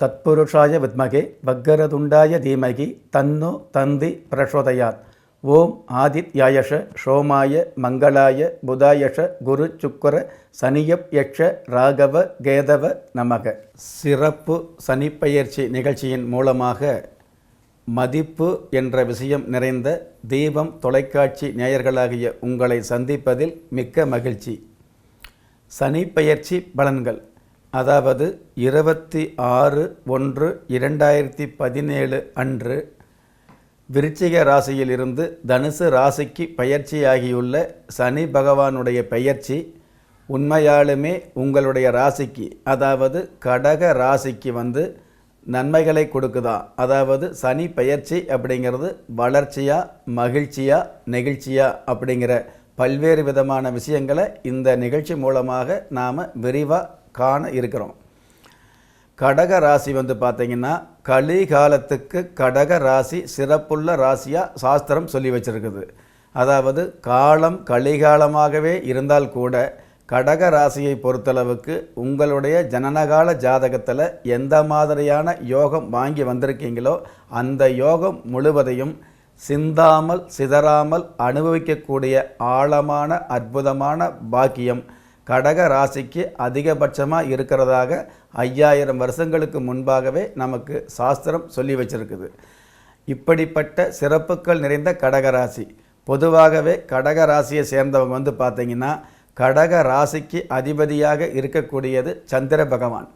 தத்புருஷாய வித்மகே வக்கரதுண்டாய தீமகி தன்னோ தந்தி பிரசோதயாத். ஓம் ஆதித்யாயஷ சோமாய மங்களாய புதாயஷ குரு சுக்கர சனியப் யக்ஷ ராகவ கேதவ நமக. சிறப்பு சனிப்பெயர்ச்சி நிகழ்ச்சியின் மூலமாக மதிப்பு என்ற விஷயம் நிறைந்த தீபம் தொலைக்காட்சி நேயர்களாகிய உங்களை சந்திப்பதில் மிக்க மகிழ்ச்சி. சனிப்பெயர்ச்சி பலன்கள், அதாவது 26/1/2017 அன்று விருச்சிக ராசியிலிருந்து தனுசு ராசிக்கு பயிற்சியாகியுள்ள சனி பகவானுடைய பெயர்ச்சி உண்மையாலுமே உங்களுடைய ராசிக்கு, அதாவது கடக ராசிக்கு நன்மைகளை கொடுக்குதா? அதாவது சனி பெயர்ச்சி அப்படிங்கிறது வளர்ச்சியா, மகிழ்ச்சியா, நெகிழ்ச்சியா அப்படிங்கிற பல்வேறு விதமான விஷயங்களை இந்த நிகழ்ச்சி மூலமாக நாம் விரிவாக காண இருக்கிறோம். கடக ராசி பார்த்திங்கன்னா கலிகாலத்துக்கு கடக ராசி சிறப்புள்ள ராசியாக சாஸ்திரம் சொல்லி வச்சுருக்குது. அதாவது காலம் கலிகாலமாகவே இருந்தால் கூட கடக ராசியை பொறுத்தளவுக்கு உங்களுடைய ஜனனகால ஜாதகத்தில் எந்த மாதிரியான யோகம் வாங்கி வந்திருக்கீங்களோ அந்த யோகம் முழுவதையும் சிந்தாமல் சிதறாமல் அனுபவிக்கக்கூடிய ஆழமான அற்புதமான பாக்கியம் கடக ராசிக்கு அதிகபட்சமாக இருக்கிறதாக 5000 வருஷங்களுக்கு முன்பாகவே நமக்கு சாஸ்திரம் சொல்லி வச்சிருக்குது. இப்படிப்பட்ட சிறப்புகள் நிறைந்த கடகராசி, பொதுவாகவே கடக ராசியை சேர்ந்தவங்க பார்த்திங்கன்னா கடக ராசிக்கு அதிபதியாக இருக்கக்கூடியது சந்திர பகவான்.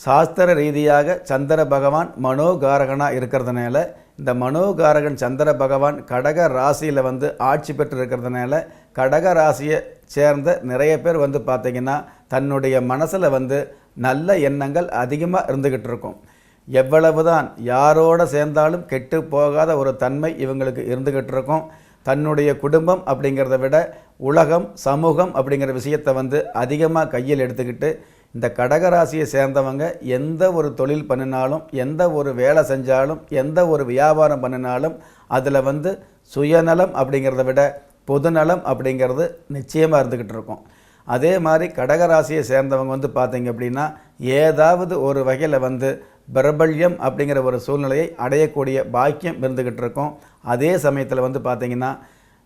சாஸ்திர ரீதியாக சந்திர பகவான் மனோகாரகனாக இருக்கிறதுனால, இந்த மனோகாரகன் சந்திர பகவான் கடக ராசியில் ஆட்சி பெற்று இருக்கிறதுனால கடக ராசியை சேர்ந்த நிறைய பேர் பார்த்திங்கன்னா தன்னுடைய மனசில் நல்ல எண்ணங்கள் அதிகமாக இருந்துக்கிட்டு இருக்கும். எவ்வளவுதான் யாரோட சேர்ந்தாலும் கெட்டு போகாத ஒரு தன்மை இவங்களுக்கு இருந்துக்கிட்டு இருக்கும். தன்னுடைய குடும்பம் அப்படிங்கிறத விட உலகம் சமூகம் அப்படிங்கிற விஷயத்தை அதிகமாக கையில் எடுத்துக்கிட்டு இந்த கடகராசியை சேர்ந்தவங்க எந்த ஒரு தொழில் பண்ணினாலும், எந்த ஒரு வேலை செஞ்சாலும், எந்த ஒரு வியாபாரம் பண்ணினாலும் அதில் சுயநலம் அப்படிங்கிறத விட பொதுநலம் அப்படிங்கிறது நிச்சயமாக இருந்துக்கிட்டு இருக்கும். அதே மாதிரி கடகராசியை சேர்ந்தவங்க பார்த்திங்க அப்படின்னா ஏதாவது ஒரு வகையில் பிரபல்யம் அப்படிங்கிற ஒரு சூழ்நிலையை அடையக்கூடிய பாக்கியம் இருந்துக்கிட்டு இருக்கும். அதே சமயத்தில் பார்த்திங்கன்னா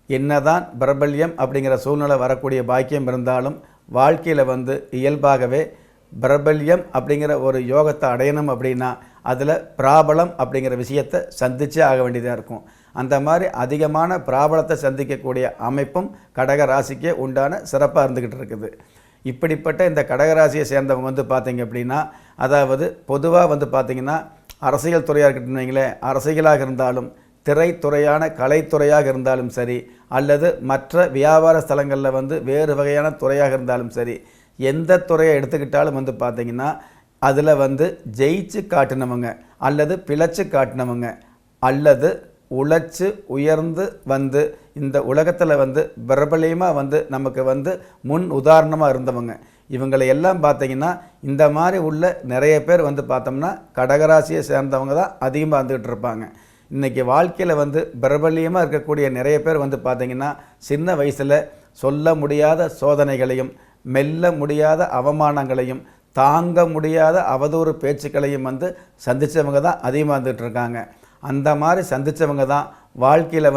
என்னதான் பிரபல்யம் அப்படிங்கிற சூழ்நிலை வரக்கூடிய பாக்கியம் இருந்தாலும் வாழ்க்கையில் இயல்பாகவே பிரபல்யம் அப்படிங்கிற ஒரு யோகத்தை அடையணும் அப்படின்னா அதில் பிராபலம் அப்படிங்கிற விஷயத்தை சந்திச்சே ஆக வேண்டியதாக இருக்கும். அந்த மாதிரி அதிகமான பிராபலத்தை சந்திக்கக்கூடிய அமைப்பும் கடக ராசிக்கே உண்டான சிறப்பாக இருந்துக்கிட்டு இருக்குது. இப்படிப்பட்ட இந்த கடகராசியை சேர்ந்தவங்க பார்த்திங்க அப்படின்னா, அதாவது பொதுவாக பார்த்திங்கன்னா அரசியல் துறையாக இருக்கட்டும்னீங்களே, அரசியலாக இருந்தாலும் திரைத்துறையான கலைத்துறையாக இருந்தாலும் சரி, அல்லது மற்ற வியாபார ஸ்தலங்களில் வேறு வகையான துறையாக இருந்தாலும் சரி, எந்த துறையை எடுத்துக்கிட்டாலும் பார்த்திங்கன்னா அதில் ஜெயிச்சு காட்டினவங்க அல்லது பிழைச்சு காட்டினவங்க அல்லது உழைச்சு உயர்ந்து இந்த உலகத்தில் பிரபலியமாக நமக்கு முன் உதாரணமாக இருந்தவங்க இவங்களை எல்லாம் பார்த்திங்கன்னா இந்த மாதிரி உள்ள நிறைய பேர் பார்த்தோம்னா கடகராசியை சேர்ந்தவங்க தான் அதிகமாக வந்துக்கிட்டு இருப்பாங்க. இன்றைக்கி வாழ்க்கையில் பிரபல்யமாக இருக்கக்கூடிய நிறைய பேர் பார்த்திங்கன்னா சின்ன வயசில் சொல்ல முடியாத சோதனைகளையும், மெல்ல முடியாத அவமானங்களையும், தாங்க முடியாத அவதூறு பேச்சுக்களையும் சந்தித்தவங்க தான் அதிகமாக வந்துட்டு இருக்காங்க. அந்த மாதிரி சந்தித்தவங்க தான் வாழ்க்கையில்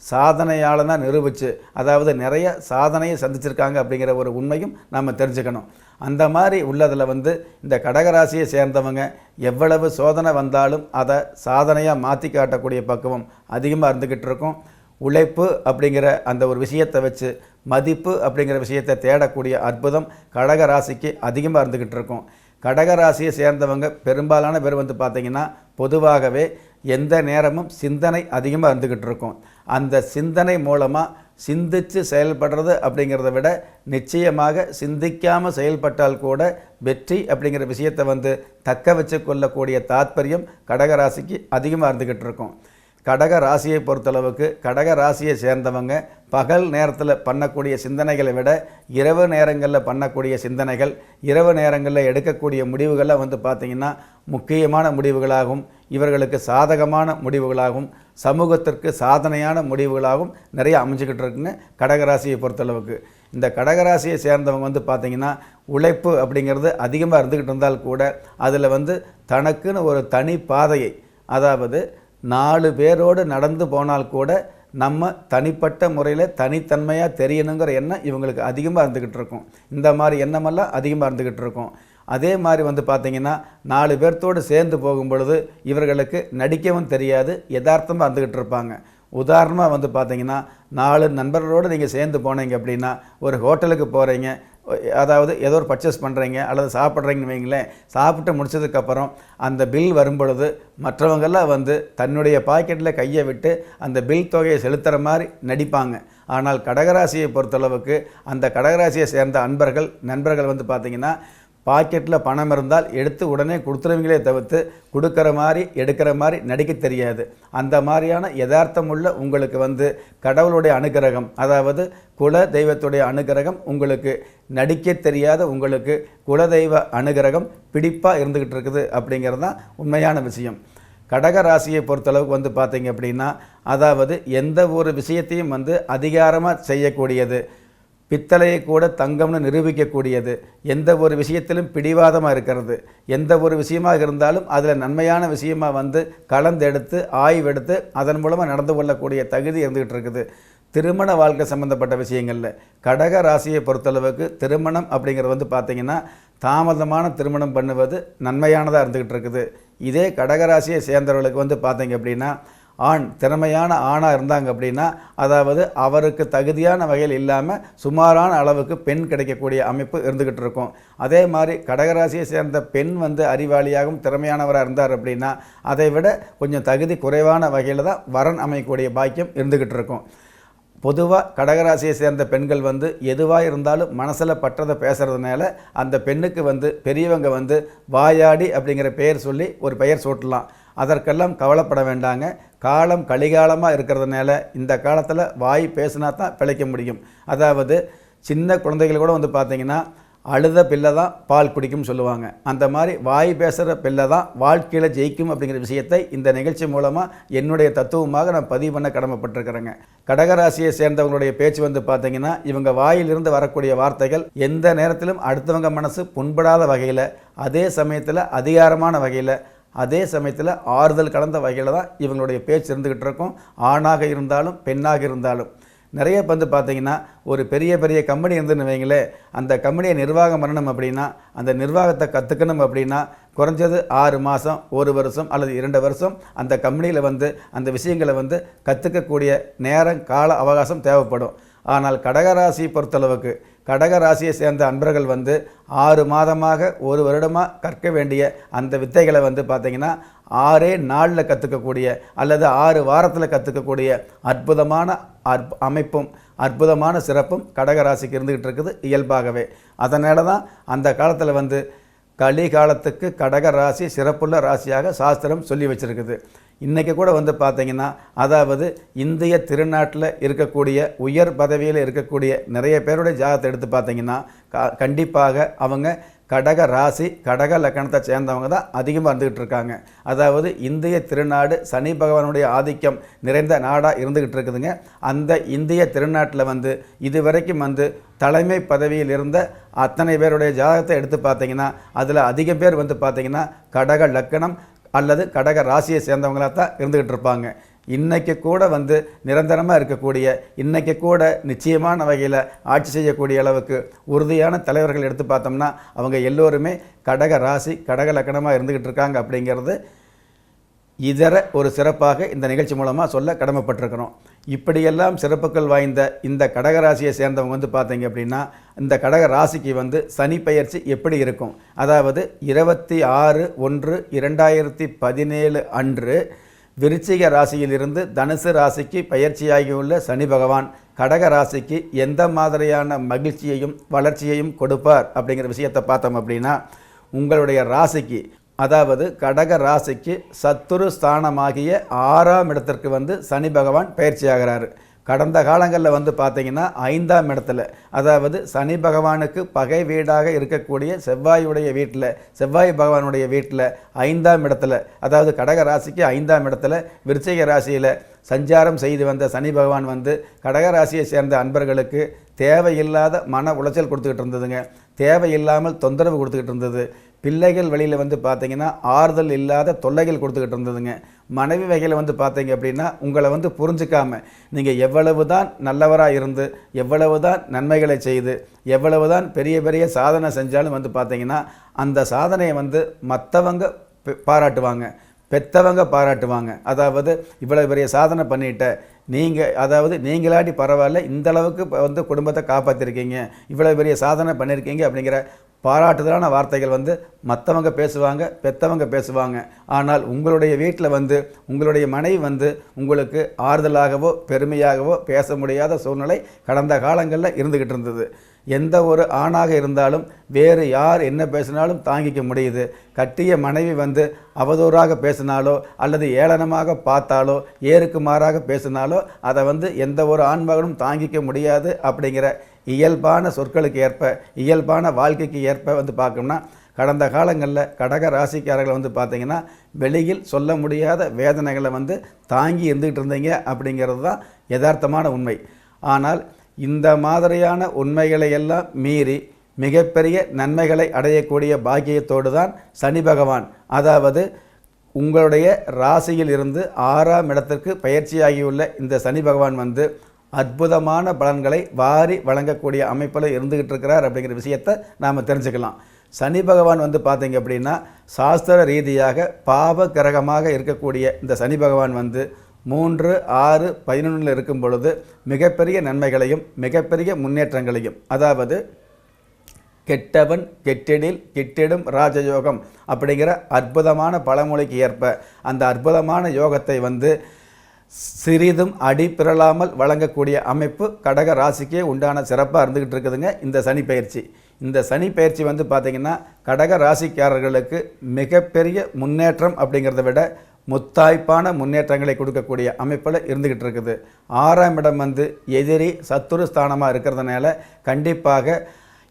சாதனையாளனாக நிரூபித்து, அதாவது நிறைய சாதனையை சந்திச்சிருக்காங்க அப்படிங்கிற ஒரு உண்மையும் நம்ம தெரிஞ்சுக்கணும். அந்த மாதிரி உள்ளதில் இந்த கடகராசியை சேர்ந்தவங்க எவ்வளவு சோதனை வந்தாலும் அதை சாதனையாக மாற்றி காட்டக்கூடிய பக்குவம் அதிகமாக இருந்துக்கிட்டு இருக்கும். உழைப்பு அப்படிங்கிற அந்த ஒரு விஷயத்தை வச்சு மதிப்பு அப்படிங்கிற விஷயத்தை தேடக்கூடிய அற்புதம் கடகராசிக்கு அதிகமாக இருந்துக்கிட்டு இருக்கும். கடகராசியை சேர்ந்தவங்க பெரும்பாலான பேர் பார்த்திங்கன்னா பொதுவாகவே எந்த நேரமும் சிந்தனை அதிகமாக இருந்துக்கிட்டு இருக்கும். அந்த சிந்தனை மூலமாக சிந்தித்து செயல்படுறது அப்படிங்கிறத விட நிச்சயமாக சிந்திக்காமல் செயல்பட்டால் கூட வெற்றி அப்படிங்கிற விஷயத்தை தக்க வச்சு கொள்ளக்கூடிய தாத்பரியம் கடகராசிக்கு அதிகமாக இருந்துக்கிட்டு இருக்கும். கடக ராசியை பொறுத்தளவுக்கு கடக ராசியை சேர்ந்தவங்க பகல் நேரத்தில் பண்ணக்கூடிய சிந்தனைகளை விட இரவு நேரங்களில் பண்ணக்கூடிய சிந்தனைகள், இரவு நேரங்களில் எடுக்கக்கூடிய முடிவுகளை பார்த்திங்கன்னா முக்கியமான முடிவுகளாகவும், இவர்களுக்கு சாதகமான முடிவுகளாகவும், சமூகத்திற்கு சாதனையான முடிவுகளாகவும் நிறைய அமைஞ்சிக்கிட்டு இருக்குங்க கடகராசியை பொறுத்தளவுக்கு. இந்த கடகராசியை சேர்ந்தவங்க வந்து பார்த்திங்கன்னா உழைப்பு அப்படிங்கிறது அதிகமாக இருந்துக்கிட்டு இருந்தால் கூட அதில் வந்து தனக்குன்னு ஒரு தனி பாதையை, அதாவது 4 பேரோடு நடந்து போனால் கூட நம்ம தனிப்பட்ட முறையில் தனித்தன்மையாக தெரியணுங்கிற எண்ணம் இவங்களுக்கு அதிகமாக இருந்துக்கிட்டு இருக்கும். இந்த மாதிரி எண்ணமெல்லாம் அதிகமாக இருந்துக்கிட்டு இருக்கும். அதே மாதிரி வந்து பார்த்திங்கன்னா 4 பேர்த்தோடு சேர்ந்து போகும் பொழுது இவர்களுக்கு நடிக்கவும் தெரியாது, யதார்த்தமாக இருந்துக்கிட்டு இருப்பாங்க. உதாரணமாக வந்து பார்த்திங்கன்னா 4 நண்பர்களோடு நீங்கள் சேர்ந்து போனீங்க அப்படின்னா, ஒரு ஹோட்டலுக்கு போகிறீங்க, அதாவது ஏதோ ஒரு பர்ச்சேஸ் பண்ணுறீங்க அல்லது சாப்பிட்றீங்கன்னு வைங்களேன். சாப்பிட்டு முடிச்சதுக்கப்புறம் அந்த பில் வரும்பொழுது மற்றவங்கெல்லாம் வந்து தன்னுடைய பாக்கெட்டில் கையை விட்டு அந்த பில் தொகையை செலுத்துகிற மாதிரி நடிப்பாங்க. ஆனால் கடகராசியை பொறுத்தளவுக்கு அந்த கடகராசியை சேர்ந்த நண்பர்கள் வந்து பார்த்திங்கன்னா பாக்கெட்டில் பணம் இருந்தால் எடுத்து உடனே கொடுத்துருவீங்களே தவிர்த்து கொடுக்குற மாதிரி எடுக்கிற மாதிரி நடிக்க தெரியாது. அந்த மாதிரியான யதார்த்தமுள்ள உங்களுக்கு வந்து கடவுளுடைய அனுகிரகம், அதாவது குல தெய்வத்துடைய அனுகிரகம், உங்களுக்கு நடிக்க தெரியாத உங்களுக்கு குலதெய்வ அனுகிரகம் பிடிப்பாக இருந்துக்கிட்டு இருக்குது அப்படிங்கிறது தான் உண்மையான விஷயம். கடகராசியை பொறுத்தளவுக்கு வந்து பார்த்தீங்க அப்படின்னா, அதாவது எந்த ஒரு விஷயத்தையும் வந்து அதிகாரமாக செய்யக்கூடியது, பித்தளையை கூட தங்கம்னு நிரூபிக்கக்கூடியது, எந்த ஒரு விஷயத்திலும் பிடிவாதமாக இருக்கிறது, எந்த ஒரு விஷயமாக இருந்தாலும் அதில் நன்மையான விஷயமாக வந்து கலந்தெடுத்து ஆய்வெடுத்து அதன் மூலமாக நடந்து கொள்ளக்கூடிய தகுதி இருந்துகிட்டு இருக்குது. திருமண வாழ்க்கை சம்மந்தப்பட்ட விஷயங்களில் கடக ராசியை பொறுத்தளவுக்கு திருமணம் அப்படிங்கிறது வந்து பார்த்திங்கன்னா தாமதமான திருமணம் பண்ணுவது நன்மையானதாக இருந்துக்கிட்டு இருக்குது. இதே கடகராசியை சேர்ந்தவர்களுக்கு வந்து பார்த்திங்க அப்படின்னா திறமையான ஆணாக இருந்தாங்க அப்படின்னா, அதாவது அவருக்கு தகுதியான வகையில் இல்லாமல் சுமாரான அளவுக்கு பெண் கிடைக்கக்கூடிய அமைப்பு இருந்துக்கிட்டு இருக்கும். அதே மாதிரி கடகராசியை சேர்ந்த பெண் வந்து அறிவாளியாகவும் திறமையானவராக இருந்தார் அப்படின்னா அதை விட கொஞ்சம் தகுதி குறைவான வகையில் தான் வரன் அமைக்கக்கூடிய பாக்கியம் இருந்துக்கிட்டு இருக்கும். பொதுவாக கடகராசியை சேர்ந்த பெண்கள் வந்து எதுவாக இருந்தாலும் மனசில் பற்றதை பேசுகிறதுனால அந்த பெண்ணுக்கு வந்து பெரியவங்க வந்து வாயாடி அப்படிங்கிற பெயர் சொல்லி ஒரு பெயர் சூட்டலாம். அதற்கெல்லாம் கவலைப்பட வேண்டாங்க. காலம் கலிகாலமாக இருக்கிறதுனால இந்த காலத்தில் வாய் பேசினா தான் பிழைக்க முடியும். அதாவது சின்ன குழந்தைகள் கூட வந்து பார்த்திங்கன்னா அழுத பிள்ளை தான் பால் குடிக்கும் சொல்லுவாங்க. அந்த மாதிரி வாய் பேசுகிற பிள்ளை தான் வாழ்க்கையில் ஜெயிக்கும் அப்படிங்கிற விஷயத்தை இந்த நிகழ்ச்சி மூலமாக என்னுடைய தத்துவமாக நான் பதிவு பண்ண கடமைப்பட்டிருக்கிறேங்க. கடகராசியை சேர்ந்தவங்களுடைய பேச்சு வந்து பார்த்திங்கன்னா இவங்க வாயிலிருந்து வரக்கூடிய வார்த்தைகள் எந்த நேரத்திலும் அடுத்தவங்க மனசு புண்படாத வகையில், அதே சமயத்தில் அதிகாரமான வகையில், அதே சமயத்தில் ஆறுதல் கலந்த வகையில் தான் இவங்களுடைய பேச்சு இருந்துக்கிட்டு இருக்கும். ஆணாக இருந்தாலும் பெண்ணாக இருந்தாலும். நிறைய வந்து பார்த்திங்கன்னா ஒரு பெரிய பெரிய கம்பெனி இருந்துன்னு வைங்களே, அந்த கம்பெனியை நிர்வாகம் பண்ணணும் அப்படின்னா, அந்த நிர்வாகத்தை கற்றுக்கணும் அப்படின்னா குறைஞ்சது 6 மாதம் 1 வருஷம் அல்லது 2 வருஷம் அந்த கம்பெனியில் வந்து அந்த விஷயங்களை வந்து கற்றுக்கக்கூடிய நேரம் கால அவகாசம் தேவைப்படும். ஆனால் கடகராசி பொறுத்தளவுக்கு கடகராசியை சேர்ந்த அன்பர்கள் வந்து 6 மாதமாக 1 வருடமாக கற்க வேண்டிய அந்த வித்தைகளை வந்து பார்த்திங்கன்னா 6 நாளில் கற்றுக்கக்கூடிய அல்லது 6 வாரத்தில் கற்றுக்கக்கூடிய அற்புதமான அமைப்பும் அற்புதமான சிறப்பும் கடகராசிக்கு இருந்துக்கிட்டு இருக்குது இயல்பாகவே. அதனால தான் அந்த காலத்தில் வந்து கலிகாலத்துக்கு கடகராசி சிறப்புள்ள ராசியாக சாஸ்திரம் சொல்லி வச்சுருக்குது. இன்றைக்கி கூட வந்து பார்த்திங்கன்னா, அதாவது இந்திய திருநாட்டில் இருக்கக்கூடிய உயர் பதவியில் இருக்கக்கூடிய நிறைய பேருடைய ஜாதகத்தை எடுத்து பார்த்திங்கன்னா கண்டிப்பாக அவங்க கடக ராசி கடக லக்கணத்தை சேர்ந்தவங்க தான் அதிகமாக இருந்துக்கிட்டு இருக்காங்க. அதாவது இந்திய திருநாடு சனி பகவானுடைய ஆதிக்கம் நிறைந்த நாடாக இருந்துக்கிட்டு இருக்குதுங்க. அந்த இந்திய திருநாட்டில் வந்து இதுவரைக்கும் வந்து தலைமை பதவியில் இருந்த அத்தனை பேருடைய ஜாதகத்தை எடுத்து பார்த்திங்கன்னா அதில் அதிகம் பேர் வந்து பார்த்திங்கன்னா கடக லக்கணம் அல்லது கடக ராசியை சேர்ந்தவங்களாக தான் இருந்துக்கிட்டு இருப்பாங்க. இன்றைக்கி கூட வந்து நிரந்தரமாக இருக்கக்கூடிய, இன்றைக்கி கூட நிச்சயமான வகையில் ஆட்சி செய்யக்கூடிய அளவுக்கு உறுதியான தலைவர்கள் எடுத்து பார்த்தோம்னா அவங்க எல்லோருமே கடக ராசி கடக லக்கணமாக இருந்துக்கிட்டு இருக்காங்க. அப்படிங்கிறது இதர ஒரு சிறப்பாக இந்த நிகழ்ச்சி மூலமாக சொல்ல கடமைப்பட்டிருக்கிறோம். இப்படியெல்லாம் சிறப்புகள் வாய்ந்த இந்த கடகராசியை சேர்ந்தவங்க வந்து பார்த்தீங்க அப்படின்னா இந்த கடக ராசிக்கு வந்து சனி பெயர்ச்சி எப்படி இருக்கும், அதாவது 26/1/2017 அன்று விருச்சிக ராசியிலிருந்து தனுசு ராசிக்கு பயிற்சியாகியுள்ள சனி பகவான் கடக ராசிக்கு எந்த மாதிரியான மகிழ்ச்சியையும் வளர்ச்சியையும் கொடுப்பார் அப்படிங்கிற விஷயத்தை பார்த்தோம் அப்படின்னா, உங்களுடைய ராசிக்கு அதாவது கடக ராசிக்கு சத்துரு ஸ்தானமாகிய 6ஆம் இடத்திற்கு வந்து சனி பகவான் பயிற்சியாகிறாரு. கடந்த காலங்களில் வந்து பார்த்தீங்கன்னா 5ஆம் இடத்துல, அதாவது சனி பகவானுக்கு பகை வீடாக இருக்கக்கூடிய செவ்வாயுடைய வீட்டில், செவ்வாய் பகவானுடைய வீட்டில் 5ஆம் இடத்துல, அதாவது கடக ராசிக்கு 5ஆம் இடத்துல விருச்சிக ராசியில் சஞ்சாரம் செய்து வந்த சனி பகவான் வந்து கடகராசியை சேர்ந்த அன்பர்களுக்கு தேவையில்லாத மன உளைச்சல் கொடுத்துக்கிட்டு இருந்ததுங்க. தேவையில்லாமல் தொந்தரவு கொடுத்துக்கிட்டு இருந்தது. பிள்ளைகள் வழியில் வந்து பார்த்தீங்கன்னா ஆறுதல் இல்லாத தொல்லைகள் கொடுத்துக்கிட்டு இருந்ததுங்க. மனைவி வகையில் வந்து பார்த்தீங்க அப்படின்னா உங்களை வந்து புரிஞ்சிக்காமல் நீங்கள் எவ்வளவு தான் நல்லவராக இருந்து, எவ்வளவு தான் நன்மைகளை செய்து, எவ்வளவு தான் பெரிய பெரிய சாதனை செஞ்சாலும் வந்து பார்த்தீங்கன்னா அந்த சாதனையை வந்து மற்றவங்க பாராட்டுவாங்க, பெற்றவங்க பாராட்டுவாங்க. அதாவது இவ்வளோ பெரிய சாதனை பண்ணிட்ட நீங்கள், அதாவது நீங்களாட்டி பரவாயில்ல, இந்தளவுக்கு வந்து குடும்பத்தை காப்பாற்றிருக்கீங்க, இவ்வளோ பெரிய சாதனை பண்ணியிருக்கீங்க அப்படிங்கிற பாராட்டுதலான வார்த்தைகள் வந்து மற்றவங்க பேசுவாங்க, பெற்றவங்க பேசுவாங்க. ஆனால் உங்களுடைய வீட்டில் வந்து உங்களுடைய மனைவி வந்து உங்களுக்கு ஆறுதலாகவோ பெருமையாகவோ பேச முடியாத சூழ்நிலை கடந்த காலங்களில் இருந்துக்கிட்டு இருந்தது. எந்த ஒரு ஆணாக இருந்தாலும் வேறு யார் என்ன பேசினாலும் தாங்கிக்க முடியுது. கட்டிய மனைவி வந்து அவதூறாக பேசினாலோ அல்லது ஏளனமாக பார்த்தாலோ ஏறுக்கு மாறாக பேசினாலோ அதை வந்து எந்த ஒரு ஆண்மகனும் தாங்கிக்க முடியாது. அப்படிங்கிற இயல்பான சொற்களுக்கு ஏற்ப, இயல்பான வாழ்க்கைக்கு ஏற்ப வந்து பார்க்கணும்னா கடந்த காலங்களில் கடக ராசிக்காரர்களை வந்து பார்த்திங்கன்னா வெளியில் சொல்ல முடியாத வேதனைகளை வந்து தாங்கி இருந்துகிட்டு இருந்தீங்க அப்படிங்கிறது தான் யதார்த்தமான உண்மை. ஆனால் இந்த மாதிரியான உண்மைகளை எல்லாம் மீறி மிகப்பெரிய நன்மைகளை அடையக்கூடிய பாக்கியத்தோடு தான் சனி பகவான், அதாவது உங்களுடைய ராசியில் இருந்து 6ஆம் இடத்திற்கு பயிற்சியாகியுள்ள இந்த சனி பகவான் வந்து அற்புதமான பலன்களை வாரி வழங்கக்கூடிய அமைப்பில் இருந்துகிட்டு இருக்கிறார் அப்படிங்கிற விஷயத்தை நாம் தெரிஞ்சுக்கலாம். சனி பகவான் வந்து பார்த்தீங்க அப்படின்னா சாஸ்திர ரீதியாக பாவ கிரகமாக இருக்கக்கூடிய இந்த சனி பகவான் வந்து 3, 6, 11 இருக்கும் பொழுது மிகப்பெரிய நன்மைகளையும் மிகப்பெரிய முன்னேற்றங்களையும், அதாவது கெட்டவன் கெட்டிடில் கிட்டிடும் ராஜயோகம் அப்படிங்கிற அற்புதமான பழமொழிக்கு ஏற்ப அந்த அற்புதமான யோகத்தை வந்து சிறிதும் அடிப்பிரளாமல் வழங்கக்கூடிய அமைப்பு கடக ராசிக்கே உண்டான சிறப்பாக இருந்துக்கிட்டு இருக்குதுங்க இந்த சனி பயிற்சி. இந்த சனி பயிற்சி வந்து பார்த்திங்கன்னா கடக ராசிக்காரர்களுக்கு மிகப்பெரிய முன்னேற்றம் அப்படிங்கிறத விட முத்தாய்ப்பான முன்னேற்றங்களை கொடுக்கக்கூடிய அமைப்பில் இருந்துக்கிட்டு இருக்குது. 6ஆம் இடம் வந்து எதிரி சத்துரு ஸ்தானமாக இருக்கிறதுனால கண்டிப்பாக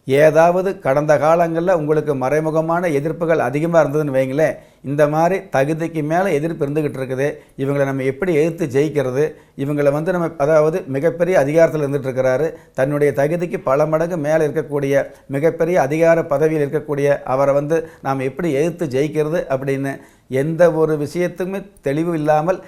ஏதாவது கடந்த காலங்களில் உங்களுக்கு மறைமுகமான எதிர்ப்புகள் அதிகமாக இருந்ததுன்னு வைங்களேன், இந்த மாதிரி தகுதிக்கு மேலே எதிர்ப்பு இருந்துக்கிட்டு இருக்குது, இவங்களை நம்ம எப்படி எதிர்த்து ஜெயிக்கிறது, இவங்களை வந்து நம்ம அதாவது மிகப்பெரிய அதிகாரத்தில் இருந்துகிட்டு இருக்கிறாரு, தன்னுடைய தகுதிக்கு பல மடங்கு மேலே இருக்கக்கூடிய மிகப்பெரிய அதிகார பதவியில் இருக்கக்கூடிய அவரை வந்து நாம் எப்படி எதிர்த்து ஜெயிக்கிறது அப்படின்னு எந்த ஒரு விஷயத்துக்குமே தெளிவு இல்லாமல்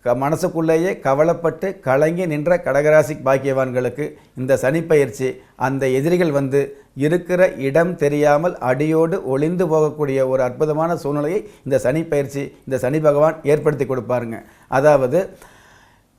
மனசுக்குள்ளேயே கவலைப்பட்டு கலங்கி நின்ற கடகராசி பாக்கியவான்களுக்கு இந்த சனி பயிற்சி அந்த எதிரிகள் வந்து இருக்கிற இடம் தெரியாமல் அடியோடு ஒளிந்து போகக்கூடிய ஒரு அற்புதமான சூழ்நிலையை இந்த சனி பயிற்சி, இந்த சனி பகவான் ஏற்படுத்தி கொடுப்பாருங்க. அதாவது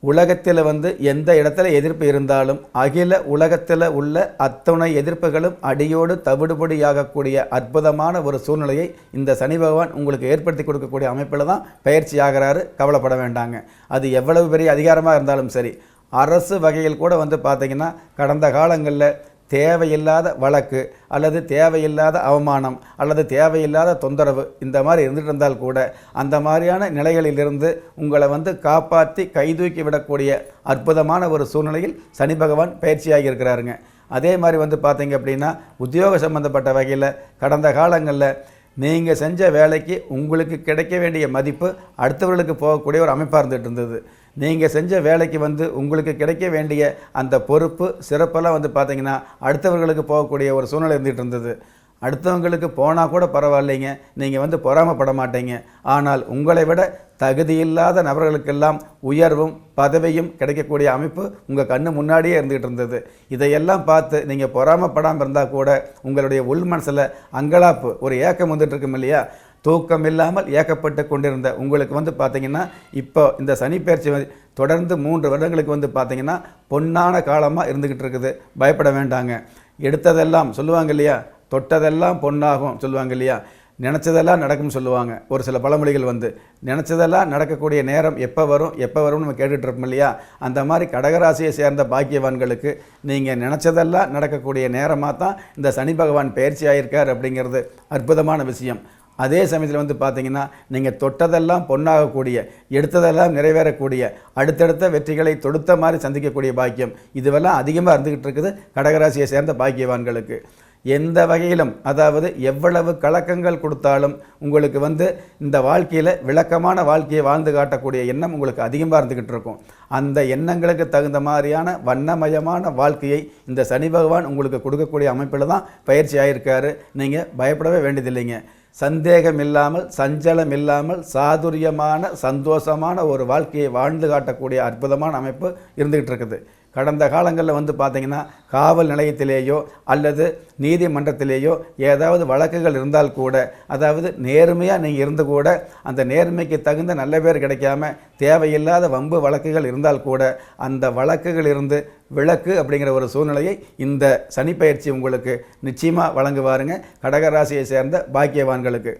உலகத்தில் வந்து எந்த இடத்துல எதிர்ப்பு இருந்தாலும் அகில உலகத்தில் உள்ள அத்தனை எதிர்ப்புகளும் அடியோடு தவிடுபடியாகக்கூடிய அற்புதமான ஒரு சூழ்நிலையை இந்த சனி பகவான் உங்களுக்கு ஏற்படுத்தி கொடுக்கக்கூடிய அமைப்பில் தான் பயிற்சி ஆகிறாரு. கவலைப்பட வேண்டாங்க. அது எவ்வளவு பெரிய அதிகாரமாக இருந்தாலும் சரி, அரசு வகையில் கூட வந்து பார்த்திங்கன்னா கடந்த காலங்களில் தேவையில்லாத வழக்கு அல்லது தேவையில்லாத அவமானம் அல்லது தேவையில்லாத தொந்தரவு இந்த மாதிரி இருந்துகிட்டு இருந்தால் கூட அந்த மாதிரியான நிலைகளிலிருந்து உங்களை வந்து காப்பாற்றி கைதூக்கி விடக்கூடிய அற்புதமான ஒரு சூழ்நிலையில் சனி பகவான் பயிற்சியாகி இருக்கிறாருங்க. அதே மாதிரி வந்து பார்த்தீங்க அப்படின்னா உத்தியோக சம்பந்தப்பட்ட வகையில் கடந்த காலங்களில் நீங்கள் செஞ்ச வேலைக்கு உங்களுக்கு கிடைக்க வேண்டிய மதிப்பு அடுத்தவர்களுக்கு போகக்கூடிய ஒரு அமைப்பாக இருந்துகிட்டு இருந்தது. நீங்கள் செஞ்ச வேலைக்கு வந்து உங்களுக்கு கிடைக்க வேண்டிய அந்த பொறுப்பு சிறப்பெல்லாம் வந்து பார்த்திங்கன்னா அடுத்தவர்களுக்கு போகக்கூடிய ஒரு சூழ்நிலை இருந்துகிட்டு இருந்தது. அடுத்தவங்களுக்கு போனால் கூட பரவாயில்லைங்க, நீங்கள் வந்து பொறாமப்பட மாட்டீங்க. ஆனால் உங்களை விட தகுதியில்லாத நபர்களுக்கெல்லாம் உயர்வும் பதவியும் கிடைக்கக்கூடிய அமைப்பு உங்கள் கண்ணு முன்னாடியே இருந்துகிட்டு இருந்தது. இதையெல்லாம் பார்த்து நீங்கள் பொறாமப்படாமல் இருந்தால் கூட உங்களுடைய உள் மனசில் அங்கலாப்பு ஒரு ஏக்கம் வந்துட்டு இருக்கும் இல்லையா? தூக்கம் இல்லாமல் ஏக்கப்பட்டு கொண்டிருந்த உங்களுக்கு வந்து பார்த்திங்கன்னா இப்போ இந்த சனிப்பெயர்ச்சி தொடர்ந்து 3 வருடங்களுக்கு வந்து பார்த்திங்கன்னா பொன்னான காலமாக இருந்துக்கிட்டு இருக்குது. பயப்பட வேண்டாங்க. எடுத்ததெல்லாம் சொல்லுவாங்க இல்லையா, தொட்டதெல்லாம் பொன்னாகும் சொல்லுவாங்க இல்லையா, நினச்சதெல்லாம் நடக்கும்னு சொல்லுவாங்க. ஒரு சில பழமொழிகள் வந்து நினச்சதெல்லாம் நடக்கக்கூடிய நேரம் எப்போ வரும்னு நம்ம கேட்டுட்ருப்போம் இல்லையா? அந்த மாதிரி கடகராசியை சேர்ந்த பாக்கியவான்களுக்கு நீங்கள் நினச்சதெல்லாம் நடக்கக்கூடிய நேரமாக தான் இந்த சனி பகவான் பயிற்சி ஆகியிருக்கார் அப்படிங்கிறது அற்புதமான விஷயம். அதே சமயத்தில் வந்து பார்த்தீங்கன்னா நீங்கள் தொட்டதெல்லாம் பொன்னாகக்கூடிய, எடுத்ததெல்லாம் நிறைவேறக்கூடிய, அடுத்தடுத்த வெற்றிகளை தொடுத்த மாதிரி சந்திக்கக்கூடிய பாக்கியம் இதுவெல்லாம் அதிகமாக இருந்துக்கிட்டு இருக்குது கடகராசியை சேர்ந்த பாக்கியவான்களுக்கு. எந்த வகையிலும் அதாவது எவ்வளவு கலக்கங்கள் கொடுத்தாலும் உங்களுக்கு வந்து இந்த வாழ்க்கையில் விளக்கமான வாழ்க்கையை வாழ்ந்து காட்டக்கூடிய எண்ணம் உங்களுக்கு அதிகமாக இருந்துக்கிட்டு இருக்கும். அந்த எண்ணங்களுக்கு தகுந்த மாதிரியான வண்ணமயமான வாழ்க்கையை இந்த சனி பகவான் உங்களுக்கு கொடுக்கக்கூடிய அமைப்பில் தான் பயிற்சி ஆகியிருக்காரு. நீங்கள் பயப்படவே வேண்டியதில்லைங்க. சந்தேகம் இல்லாமல், சஞ்சலம் இல்லாமல், சாதுரியமான சந்தோஷமான ஒரு வாழ்க்கையை வாழ்ந்து காட்டக்கூடிய அற்புதமான அமைப்பு இருந்துகிட்டு இருக்குது. கடந்த காலங்களில் வந்து பார்த்திங்கன்னா காவல் நிலையத்திலேயோ அல்லது நீதிமன்றத்திலேயோ ஏதாவது வழக்குகள் இருந்தால் கூட, அதாவது நேர்மையாக நீங்கள் இருந்து கூட அந்த நேர்மைக்கு தகுந்த நல்ல பேர் கிடைக்காம தேவையில்லாத வம்பு வழக்குகள் இருந்தால் கூட அந்த வழக்குகள் இருந்து விலக்கு அப்படிங்கிற ஒரு சூழ்நிலையை இந்த சனிப்பெயர்ச்சி உங்களுக்கு நிச்சயமாக வழங்குவாருங்க கடகராசியை சேர்ந்த பாக்கியவான்களுக்கு.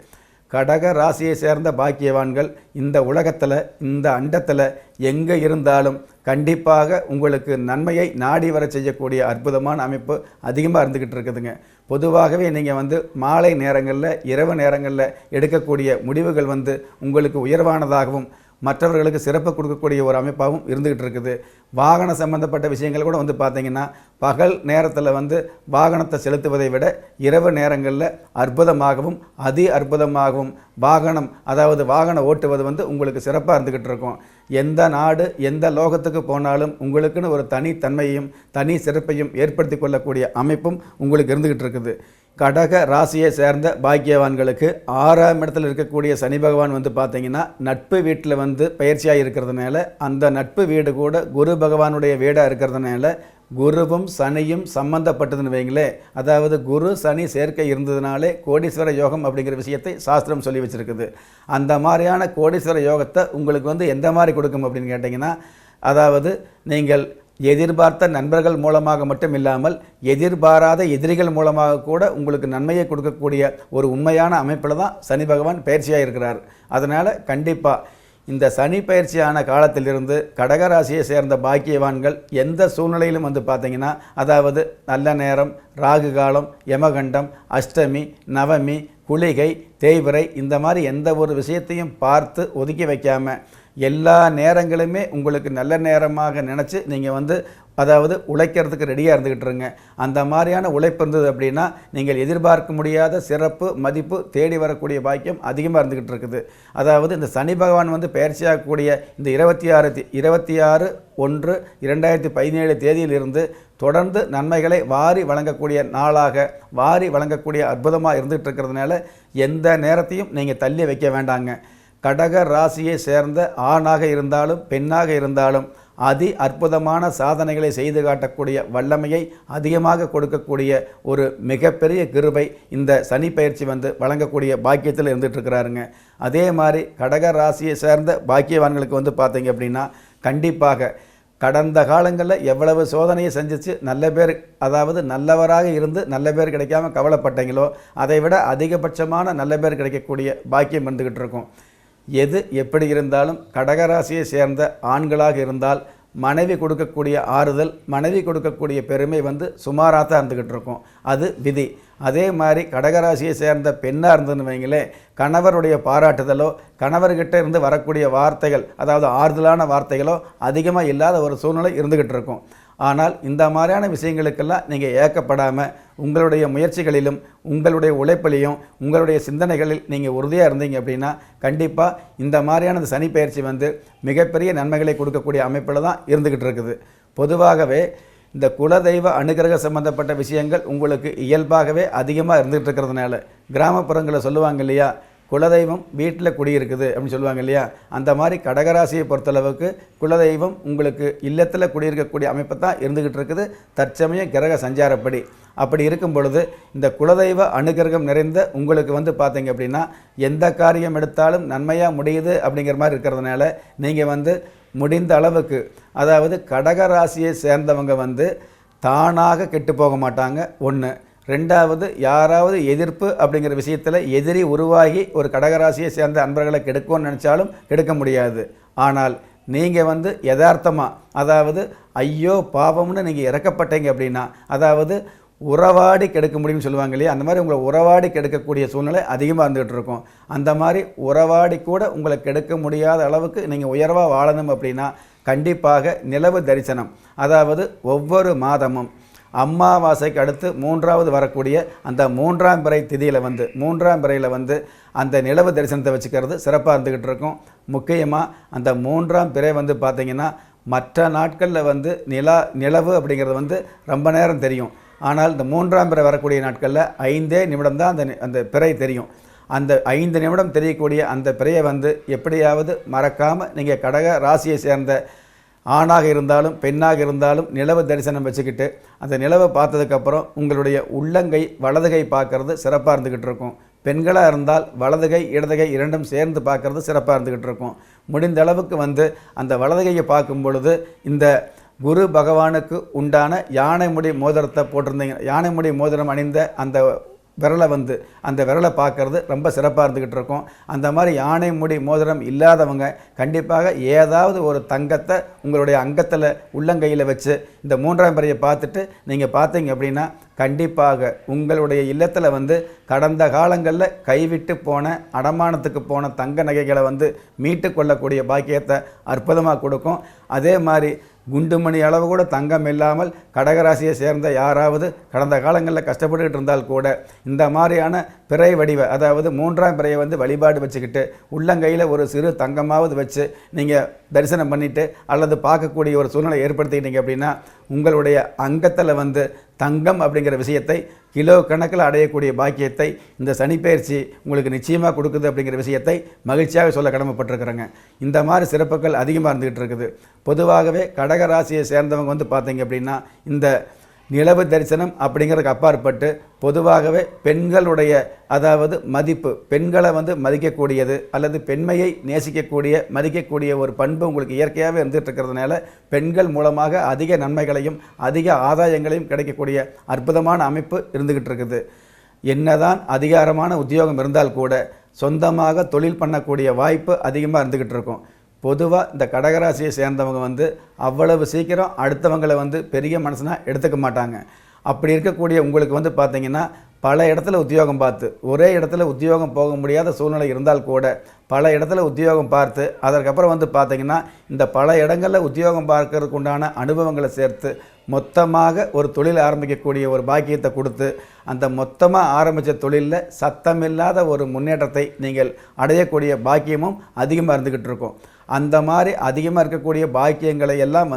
கடக ராசியை சேர்ந்த பாக்கியவான்கள் இந்த உலகத்தில், இந்த அண்டத்தில் எங்கே இருந்தாலும் கண்டிப்பாக உங்களுக்கு நன்மையை நாடி வர செய்யக்கூடிய அற்புதமான அமைப்பு அதிகமாக இருந்துக்கிட்டு இருக்குதுங்க. பொதுவாகவே நீங்கள் வந்து மாலை நேரங்களில், இரவு நேரங்களில் எடுக்கக்கூடிய முடிவுகள் வந்து உங்களுக்கு உயர்வானதாகவும் மற்றவர்களுக்கு சிறப்பு கொடுக்கக்கூடிய ஒரு அமைப்பாகவும் இருந்துகிட்டு இருக்குது. வாகன சம்பந்தப்பட்ட விஷயங்கள் கூட வந்து பார்த்திங்கன்னா பகல் நேரத்தில் வந்து வாகனத்தை செலுத்துவதை விட இரவு நேரங்களில் அற்புதமாகவும் அதி அற்புதமாகவும் அதாவது வாகனம் ஓட்டுவது வந்து உங்களுக்கு சிறப்பாக இருந்துக்கிட்டு இருக்கும். எந்த நாடு எந்த லோகத்துக்கு போனாலும் உங்களுக்குன்னு ஒரு தனித்தன்மையையும் தனி சிறப்பையும் ஏற்படுத்தி கொள்ளக்கூடிய அமைப்பும் உங்களுக்கு இருந்துக்கிட்டு இருக்குது. கடக ராசியை சேர்ந்த பாக்கியவான்களுக்கு 6ஆம் இடத்தில் இருக்கக்கூடிய சனி பகவான் வந்து பார்த்திங்கன்னா நட்பு வீட்டில் வந்து பயிற்சியாக இருக்கிறதுனால, அந்த நட்பு வீடு கூட குரு பகவானுடைய வீடாக இருக்கிறதுனால குருவும் சனியும் சம்பந்தப்பட்டதுன்னு வைங்களே, அதாவது குரு சனி சேர்க்கை இருந்ததுனாலே கோடீஸ்வர யோகம் அப்படிங்கிற விஷயத்தை சாஸ்திரம் சொல்லி வச்சுருக்குது. அந்த மாதிரியான கோடீஸ்வர யோகத்தை உங்களுக்கு வந்து எந்த மாதிரி கொடுக்கும் அப்படின்னு கேட்டிங்கன்னா, அதாவது நீங்கள் எதிர்பார்த்த நண்பர்கள் மூலமாக மட்டும் இல்லாமல் எதிர்பாராத எதிரிகள் மூலமாக கூட உங்களுக்கு நன்மையை கொடுக்கக்கூடிய ஒரு உண்மையான அமைப்பில் தான் சனி பகவான் பயிற்சியாக இருக்கிறார். அதனால் கண்டிப்பாக இந்த சனி பயிற்சியான காலத்திலிருந்து கடகராசியை சேர்ந்த பாக்கியவான்கள் எந்த சூழ்நிலையிலும் வந்து பார்த்திங்கன்னா, அதாவது நல்ல நேரம், ராகு காலம், யமகண்டம், அஷ்டமி, நவமி, குளிகை, தேய்பிறை இந்த மாதிரி எந்த ஒரு விஷயத்தையும் பார்த்து ஒதுக்கி வைக்காமல் எல்லா நேரங்களுமே உங்களுக்கு நல்ல நேரமாக நினச்சி நீங்கள் வந்து அதாவது உழைக்கிறதுக்கு ரெடியாக இருந்துக்கிட்டுருங்க. அந்த மாதிரியான உழைப்பு இருந்தது அப்படின்னா நீங்கள் எதிர்பார்க்க முடியாத சிறப்பு மதிப்பு தேடி வரக்கூடிய பாக்கியம் அதிகமாக இருந்துக்கிட்டு இருக்குது. அதாவது இந்த சனி பகவான் வந்து பயிற்சியாகக்கூடிய இந்த 26/1/2017 தேதியிலிருந்து தொடர்ந்து நன்மைகளை வாரி வழங்கக்கூடிய நாளாக, வாரி வழங்கக்கூடிய அற்புதமாக இருந்துகிட்டு இருக்கிறதுனால எந்த நேரத்தையும் நீங்கள் தள்ளி வைக்க வேண்டாங்க. கடக ராசியை சேர்ந்த ஆணாக இருந்தாலும் பெண்ணாக இருந்தாலும் அதி அற்புதமான சாதனைகளை செய்து காட்டக்கூடிய வல்லமையை அதிகமாக கொடுக்கக்கூடிய ஒரு மிகப்பெரிய கிருபை இந்த சனி பயிற்சி வந்து வழங்கக்கூடிய பாக்கியத்தில் இருந்துகிட்ருக்கிறாருங்க. அதே மாதிரி கடக ராசியை சேர்ந்த பாக்கியவான்களுக்கு வந்து பார்த்தீங்க அப்படின்னா கண்டிப்பாக கடந்த காலங்களில் எவ்வளவு சோதனையை செஞ்சிச்சு நல்ல பேர், அதாவது நல்லவராக இருந்து நல்ல பேர் கிடைக்காம கவலைப்பட்டீங்களோ அதை விட அதிகபட்சமான நல்ல பேர் கிடைக்கக்கூடிய பாக்கியம் இருந்துக்கிட்டு இருக்கும். எது எப்படி இருந்தாலும் கடகராசியை சேர்ந்த ஆண்களாக இருந்தால் மனைவி கொடுக்கக்கூடிய ஆறுதல், மனைவி கொடுக்கக்கூடிய பெருமை வந்து சுமாராக தான் இருந்துக்கிட்டு இருக்கும். அது விதி. அதே மாதிரி கடகராசியை சேர்ந்த பெண்ணாக இருந்ததுன்னு வைங்களே, கணவருடைய பாராட்டுதலோ கணவர்கிட்ட இருந்து வரக்கூடிய வார்த்தைகள், அதாவது ஆறுதலான வார்த்தைகளோ அதிகமாக இல்லாத ஒரு சூழ்நிலை இருந்துக்கிட்டு இருக்கும். ஆனால் இந்த மாதிரியான விஷயங்களுக்கெல்லாம் நீங்கள் ஏக்கப்படாமல் உங்களுடைய முயற்சிகளிலும் உங்களுடைய உழைப்பிலையும் உங்களுடைய சிந்தனைகளில் நீங்கள் உறுதியாக இருந்தீங்க அப்படின்னா கண்டிப்பாக இந்த மாதிரியான சனி பயிற்சி வந்து மிகப்பெரிய நன்மைகளை கொடுக்கக்கூடிய அமைப்பில் தான் இருந்துக்கிட்டு இருக்குது. பொதுவாகவே இந்த குலதெய்வ அனுகிரக சம்பந்தப்பட்ட விஷயங்கள் உங்களுக்கு இயல்பாகவே அதிகமாக இருந்துகிட்டு இருக்கிறதுனால கிராமப்புறங்களில் சொல்லுவாங்க இல்லையா, குலதெய்வம் வீட்டில் குடியிருக்குது அப்படின்னு சொல்லுவாங்க இல்லையா, அந்த மாதிரி கடகராசியை பொறுத்தளவுக்கு குலதெய்வம் உங்களுக்கு இல்லத்தில் குடியிருக்கக்கூடிய அமைப்பு தான் இருந்துக்கிட்டு இருக்குது தற்சமய கிரக சஞ்சாரப்படி. அப்படி இருக்கும் பொழுது இந்த குலதெய்வ அனுகிரகம் நிறைந்த உங்களுக்கு வந்து பார்த்தீங்க அப்படின்னா எந்த காரியம் எடுத்தாலும் நன்மையாக முடியுது அப்படிங்கிற மாதிரி இருக்கிறதுனால நீங்கள் வந்து முடிந்த அளவுக்கு, அதாவது கடகராசியை சேர்ந்தவங்க வந்து தானாக கெட்டு போக மாட்டாங்க. ஒன்று. ரெண்டாவது, யாராவது எதிர்ப்பு அப்படிங்கிற விஷயத்தில் எதிரி உருவாகி ஒரு கடகராசியை சேர்ந்த அன்பர்களை கெடுக்கும்னு நினச்சாலும் கெடுக்க முடியாது. ஆனால் நீங்கள் வந்து யதார்த்தமாக, அதாவது ஐயோ பாவம்னு நீங்கள் இறக்கப்பட்டீங்க அப்படின்னா, அதாவது உறவாடி கெடுக்க முடியும்னு சொல்லுவாங்க இல்லையா, அந்த மாதிரி உங்களை உறவாடி கெடுக்கக்கூடிய சூழ்நிலை அதிகமாக இருந்துகிட்டு இருக்கும். அந்த மாதிரி உறவாடி கூட உங்களை கெடுக்க முடியாத அளவுக்கு நீங்கள் உயர்வாக வாழணும் அப்படின்னா கண்டிப்பாக நிலவு தரிசனம், அதாவது ஒவ்வொரு மாதமும் அமாவாசைக்கு அடுத்து 3வது வரக்கூடிய அந்த 3ஆம் பிறை திதியில் 3ஆம் பிறையில் அந்த நிலவு தரிசனத்தை வச்சுக்கிறது சிறப்பாக இருந்துக்கிட்டு இருக்கும். முக்கியமாக அந்த 3ஆம் பிறை பார்த்திங்கன்னா மற்ற நாட்களில் நிலவு அப்படிங்கிறது ரொம்ப நேரம் தெரியும். ஆனால் இந்த 3ஆம் பிறை வரக்கூடிய நாட்களில் 5 நிமிடம் தான் அந்த பிறை தெரியும். அந்த 5 நிமிடம் தெரியக்கூடிய அந்த பிறையை எப்படியாவது மறக்காமல் நீங்கள் கடக ராசியை சேர்ந்த ஆணாக இருந்தாலும் பெண்ணாக இருந்தாலும் நிலவு தரிசனம் வச்சுக்கிட்டு அந்த நிலவை பார்த்ததுக்கப்புறம் உங்களுடைய உள்ளங்கை வலதுகை பார்க்கறது சிறப்பாக இருந்துக்கிட்டு இருக்கும். பெண்களாக இருந்தால் வலதுகை இடதுகை இரண்டும் சேர்ந்து பார்க்கறது சிறப்பாக இருந்துக்கிட்டு இருக்கும். முடிந்த அளவுக்கு அந்த வலதுகையை பார்க்கும் பொழுது இந்த குரு பகவானுக்கு உண்டான யானை முடி மோதிரத்தை போட்டிருந்தீங்க, யானை முடி மோதிரம் அணிந்த அந்த விரலை அந்த விரலை பார்க்குறது ரொம்ப சிறப்பாக இருந்துக்கிட்டு இருக்கும். அந்த மாதிரி யானை முடி மோதிரம் இல்லாதவங்க கண்டிப்பாக ஏதாவது ஒரு தங்கத்தை உங்களுடைய அங்கத்தில் உள்ளங்கையில் வச்சு இந்த 3ஆம் பிறையை பார்த்துட்டு நீங்கள் பார்த்தீங்க அப்படின்னா கண்டிப்பாக உங்களுடைய இல்லத்தில் கடந்த காலங்களில் கைவிட்டு போன அடமானத்துக்கு போன தங்க நகைகளை மீட்டு கொள்ளக்கூடிய பாக்கியத்தை அற்புதமாக கொடுக்கும். அதே மாதிரி குண்டுமணி அளவு கூட தங்கம் இல்லாமல் கடகராசியை சேர்ந்த யாராவது கடந்த காலங்களில் கஷ்டப்பட்டுக்கிட்டு இருந்தால் கூட இந்த மாதிரியான பிறை வடிவ, அதாவது 3ஆம் பிறையை வழிபாடு வச்சுக்கிட்டு உள்ளங்கையில் ஒரு சிறு தங்கமாவது வச்சு நீங்கள் தரிசனம் பண்ணிவிட்டு அல்லது பார்க்கக்கூடிய ஒரு சூழ்நிலை ஏற்படுத்திக்கிட்டீங்க அப்படின்னா உங்களுடைய அங்கத்தில் தங்கம் அப்படிங்கிற விஷயத்தை கிலோ கணக்கில் அடையக்கூடிய பாக்கியத்தை இந்த சனிப்பெயர்ச்சி உங்களுக்கு நிச்சயமாக கொடுக்குது அப்படிங்கிற விஷயத்தை மகிழ்ச்சியாக சொல்ல கடமைப்பட்டிருக்கிறேங்க. இந்த மாதிரி சிறப்புகள் அதிகமாக இருந்துகிட்டு இருக்குது. பொதுவாகவே கடகராசியை சேர்ந்தவங்க பார்த்தீங்க அப்படின்னா இந்த நிலவு தரிசனம் அப்படிங்கிறதுக்கு அப்பாற்பட்டு பொதுவாகவே பெண்களுடைய அதாவது மதிப்பு, பெண்களை மதிக்கக்கூடியது அல்லது பெண்மையை நேசிக்கக்கூடிய மதிக்கக்கூடிய ஒரு பண்பு உங்களுக்கு இயற்கையாகவே இருந்துகிட்டு இருக்கிறதுனால பெண்கள் மூலமாக அதிக நன்மைகளையும் அதிக ஆதாயங்களையும் கிடைக்கக்கூடிய அற்புதமான அமைப்பு இருந்துக்கிட்டு இருக்குது. என்னதான் அதிகாரமான உத்தியோகம் இருந்தால் கூட சொந்தமாக தொழில் பண்ணக்கூடிய வாய்ப்பு அதிகமாக இருந்துக்கிட்டு இருக்கும். பொதுவாக இந்த கடகராசியை சேர்ந்தவங்க அவ்வளவு சீக்கிரம் அடுத்தவங்களை பெரிய மனசுனா எடுத்துக்க மாட்டாங்க. அப்படி இருக்கக்கூடிய உங்களுக்கு பார்த்தீங்கன்னா பல இடத்துல உத்தியோகம் பார்த்து ஒரே இடத்துல உத்தியோகம் போக முடியாத சூழ்நிலை இருந்தால் கூட பல இடத்துல உத்தியோகம் பார்த்து அதற்கப்புறம் பார்த்தீங்கன்னா இந்த பல இடங்களில் உத்தியோகம் பார்க்கறதுக்கு உண்டான அனுபவங்களை சேர்த்து மொத்தமாக ஒரு தொழில் ஆரம்பிக்கக்கூடிய ஒரு பாக்கியத்தை கொடுத்து அந்த மொத்தமாக ஆரம்பித்த தொழிலில் சத்தமில்லாத ஒரு முன்னேற்றத்தை நீங்கள் அடையக்கூடிய பாக்கியமும் அதிகமாக இருந்துக்கிட்டு இருக்கும். அந்த மாதிரி அதிகமாக இருக்கக்கூடிய பாக்கியங்களை எல்லாம்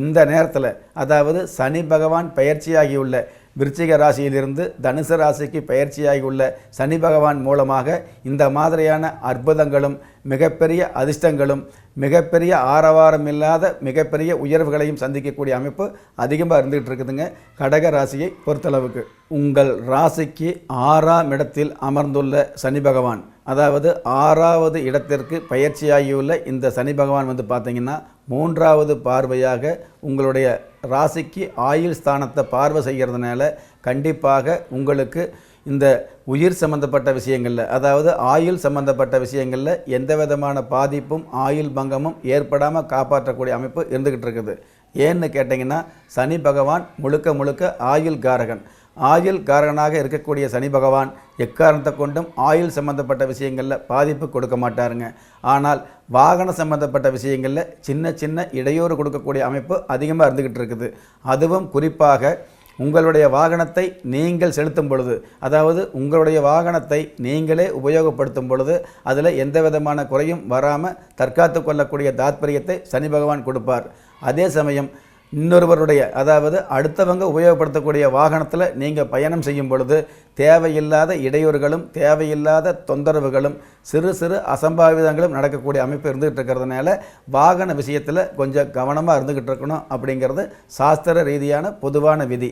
இந்த நேரத்தில், அதாவது சனி பகவான் பயிற்சியாகியுள்ள விருச்சிக ராசியிலிருந்து தனுசு ராசிக்கு பயிற்சியாகியுள்ள சனி பகவான் மூலமாக இந்த மாதிரியான அற்புதங்களும் மிகப்பெரிய அதிர்ஷ்டங்களும் மிகப்பெரிய ஆரவாரம் இல்லாத மிகப்பெரிய உயர்வுகளையும் சந்திக்கக்கூடிய அமைப்பு அதிகமாக இருந்துகிட்டு இருக்குதுங்க. கடக ராசியை பொறுத்தளவுக்கு உங்கள் ராசிக்கு 6ஆம் இடத்தில் அமர்ந்துள்ள சனி பகவான், அதாவது 6வது இடத்திற்கு பயிற்சியாகியுள்ள இந்த சனி பகவான் பார்த்தீங்கன்னா 3வது பார்வையாக உங்களுடைய ராசிக்கு ஆயுள் ஸ்தானத்தை பார்வை செய்கிறதுனால கண்டிப்பாக உங்களுக்கு இந்த உயிர் சம்பந்தப்பட்ட விஷயங்களில், அதாவது ஆயுள் சம்பந்தப்பட்ட விஷயங்களில் எந்த விதமான பாதிப்பும் ஆயுள் பங்கமும் ஏற்படாமல் காப்பாற்றக்கூடிய அமைப்பு இருந்துக்கிட்டு இருக்குது. ஏன்னு கேட்டிங்கன்னா சனி பகவான் முழுக்க முழுக்க ஆயுள் காரகன். ஆயுள் காரகனாக இருக்கக்கூடிய சனி பகவான் எக்காரணத்தை கொண்டும் ஆயுள் சம்பந்தப்பட்ட விஷயங்களில் பாதிப்பு கொடுக்க மாட்டாருங்க. ஆனால் வாகன சம்பந்தப்பட்ட விஷயங்களில் சின்ன சின்ன இடையூறு கொடுக்கக்கூடிய அமைப்பு அதிகமாக இருந்துக்கிட்டு இருக்குது. அதுவும் குறிப்பாக உங்களுடைய வாகனத்தை நீங்கள் செலுத்தும் பொழுது, அதாவது உங்களுடைய வாகனத்தை நீங்களே உபயோகப்படுத்தும் பொழுது அதில் எந்த விதமான குறையும் வராமல் தற்காத்து கொள்ளக்கூடிய தாத்பரியத்தை சனி பகவான் கொடுப்பார். அதே சமயம் இன்னொருவருடைய, அதாவது அடுத்தவங்க உபயோகப்படுத்தக்கூடிய வாகனத்தில் நீங்கள் பயணம் செய்யும் பொழுது தேவையில்லாத இடையூறுகளும் தேவையில்லாத தொந்தரவுகளும் சிறு சிறு அசம்பாவிதங்களும் நடக்கக்கூடிய அமைப்பு இருந்துகிட்டு இருக்கிறதுனால வாகன விஷயத்தில் கொஞ்சம் கவனமாக இருந்துக்கிட்டு இருக்கணும் அப்படிங்கிறது சாஸ்திர ரீதியான பொதுவான விதி.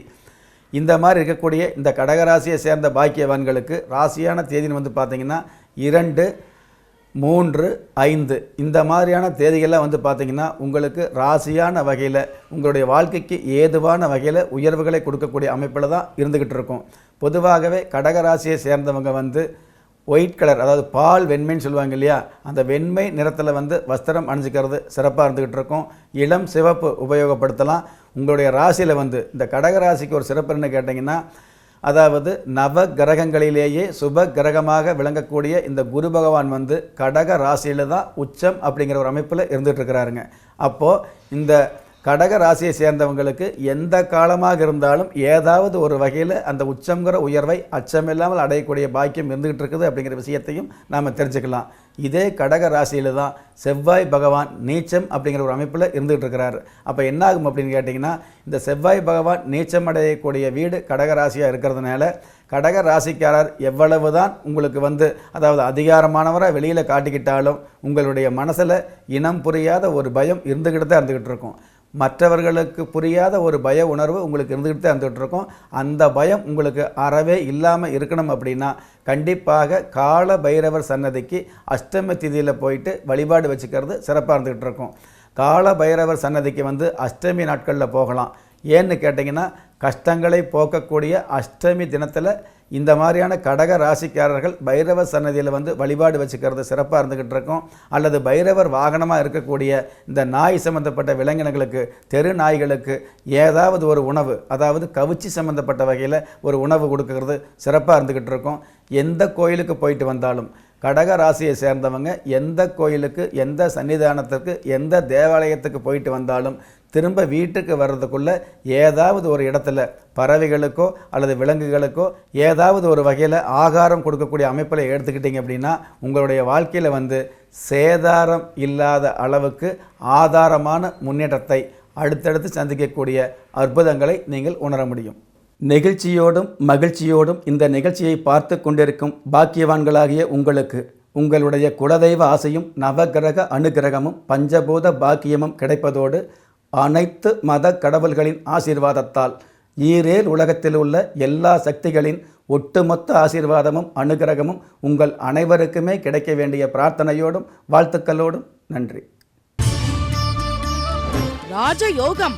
இந்த மாதிரி இருக்கக்கூடிய இந்த கடகராசியை சேர்ந்த பாக்கியவான்களுக்கு ராசியான தேதின்னு பார்த்திங்கன்னா 2, 3, 5 இந்த மாதிரியான தேதிகள்லாம் பார்த்திங்கன்னா உங்களுக்கு ராசியான வகையில் உங்களுடைய வாழ்க்கைக்கு ஏதுவான வகையில் உயர்வுகளை கொடுக்கக்கூடிய அமைப்பில் தான் இருந்துக்கிட்டு இருக்கும். பொதுவாகவே கடகராசியை சேர்ந்தவங்க ஒயிட் கலர், அதாவது பால் வெண்மைன்னு சொல்லுவாங்க இல்லையா, அந்த வெண்மை நிறத்தில் வஸ்திரம் அணிஞ்சிக்கிறது சிறப்பாக இருந்துக்கிட்டு இருக்கும். இளம் சிவப்பு உபயோகப்படுத்தலாம். உங்களுடைய ராசியில் வந்து இந்த கடக ராசிக்கு ஒரு சிறப்பு என்ன கேட்டிங்கன்னா, அதாவது நவ கிரகங்களிலேயே சுப கிரகமாக விளங்கக்கூடிய இந்த குரு பகவான் வந்து கடக ராசியில் தான் உச்சம் அப்படிங்கிற ஒரு அமைப்பில் இருந்துகிட்டு இருக்கிறாருங்க. அப்போது இந்த கடக ராசியை சேர்ந்தவங்களுக்கு எந்த காலமாக இருந்தாலும் ஏதாவது ஒரு வகையில் அந்த உச்சங்கிற உயர்வை அச்சமில்லாமல் அடையக்கூடிய பாக்கியம் இருந்துகிட்டு இருக்குது அப்படிங்கிற விஷயத்தையும் நாம் தெரிஞ்சுக்கலாம். இதே கடக ராசியில் தான் செவ்வாய் பகவான் நீச்சம் அப்படிங்கிற ஒரு அமைப்பில் இருந்துகிட்டு இருக்கிறாரு. அப்போ என்ன ஆகும் அப்படின்னு கேட்டிங்கன்னா, இந்த செவ்வாய் பகவான் நீச்சம் அடையக்கூடிய வீடு கடக ராசியாக இருக்கிறதுனால கடக ராசிக்காரர் எவ்வளவு தான் உங்களுக்கு வந்து அதாவது அதிகாரமானவராக வெளியில் காட்டிக்கிட்டாலும் உங்களுடைய மனசில் இனம் புரியாத ஒரு பயம் இருந்துக்கிட்டு தான் இருந்துக்கிட்டு இருக்கும். மற்றவர்களுக்கு புரியாத ஒரு பய உணர்வு உங்களுக்கு இருந்துக்கிட்டு தான் இருந்துகிட்டு இருக்கும். அந்த பயம் உங்களுக்கு அறவே இல்லாமல் இருக்கணும் அப்படின்னா கண்டிப்பாக கால பைரவர் சன்னதிக்கு அஷ்டமி திதியில் போயிட்டு வழிபாடு வச்சுக்கிறது சிறப்பாக இருந்துக்கிட்டு இருக்கும். கால பைரவர் சன்னதிக்கு வந்து அஷ்டமி நாட்களில் போகலாம். ஏன்னு கேட்டிங்கன்னா, கஷ்டங்களை போக்கக்கூடிய அஷ்டமி தினத்தில் இந்த மாதிரியான கடக ராசிக்காரர்கள் பைரவர் சன்னதியில் வந்து வழிபாடு வச்சுக்கிறது சிறப்பாக இருந்துக்கிட்டு இருக்கும். அல்லது பைரவர் வாகனமாக இருக்கக்கூடிய இந்த நாய் சம்மந்தப்பட்ட விலங்கினங்களுக்கு, தெரு நாய்களுக்கு ஏதாவது ஒரு உணவு, அதாவது கவுச்சி சம்மந்தப்பட்ட வகையில் ஒரு உணவு கொடுக்கறது சிறப்பாக இருந்துக்கிட்டு இருக்கும். எந்த கோயிலுக்கு போயிட்டு வந்தாலும் கடக ராசியை சேர்ந்தவங்க எந்த கோயிலுக்கு, எந்த சன்னிதானத்துக்கு, எந்த தேவாலயத்துக்கு போயிட்டு வந்தாலும் திரும்ப வீட்டுக்கு வர்றதுக்குள்ளே ஏதாவது ஒரு இடத்துல பறவைகளுக்கோ அல்லது விலங்குகளுக்கோ ஏதாவது ஒரு வகையில் ஆகாரம் கொடுக்கக்கூடிய அமைப்பில் எடுத்துக்கிட்டிங்க அப்படின்னா உங்களுடைய வாழ்க்கையில் வந்து சேதாரம் இல்லாத அளவுக்கு ஆதாரமான முன்னேற்றத்தை அடுத்தடுத்து சந்திக்கக்கூடிய அற்புதங்களை நீங்கள் உணர முடியும். நெகிழ்ச்சியோடும் மகிழ்ச்சியோடும் இந்த நிகழ்ச்சியை பார்த்து கொண்டிருக்கும் பாக்கியவான்களாகிய உங்களுக்கு உங்களுடைய குலதெய்வ ஆசையும் நவகிரக அனுகிரகமும் பஞ்சபூத பாக்கியமும் கிடைப்பதோடு அனைத்து மத கடவுள்களின் ஆசீர்வாதத்தால் ஈரேல் உலகத்தில் உள்ள எல்லா சக்திகளின் ஒட்டுமொத்த ஆசீர்வாதமும் அனுகிரகமும் உங்கள் அனைவருக்குமே கிடைக்க வேண்டிய பிரார்த்தனையோடும் வாழ்த்துக்களோடும் நன்றி. ராஜயோகம்.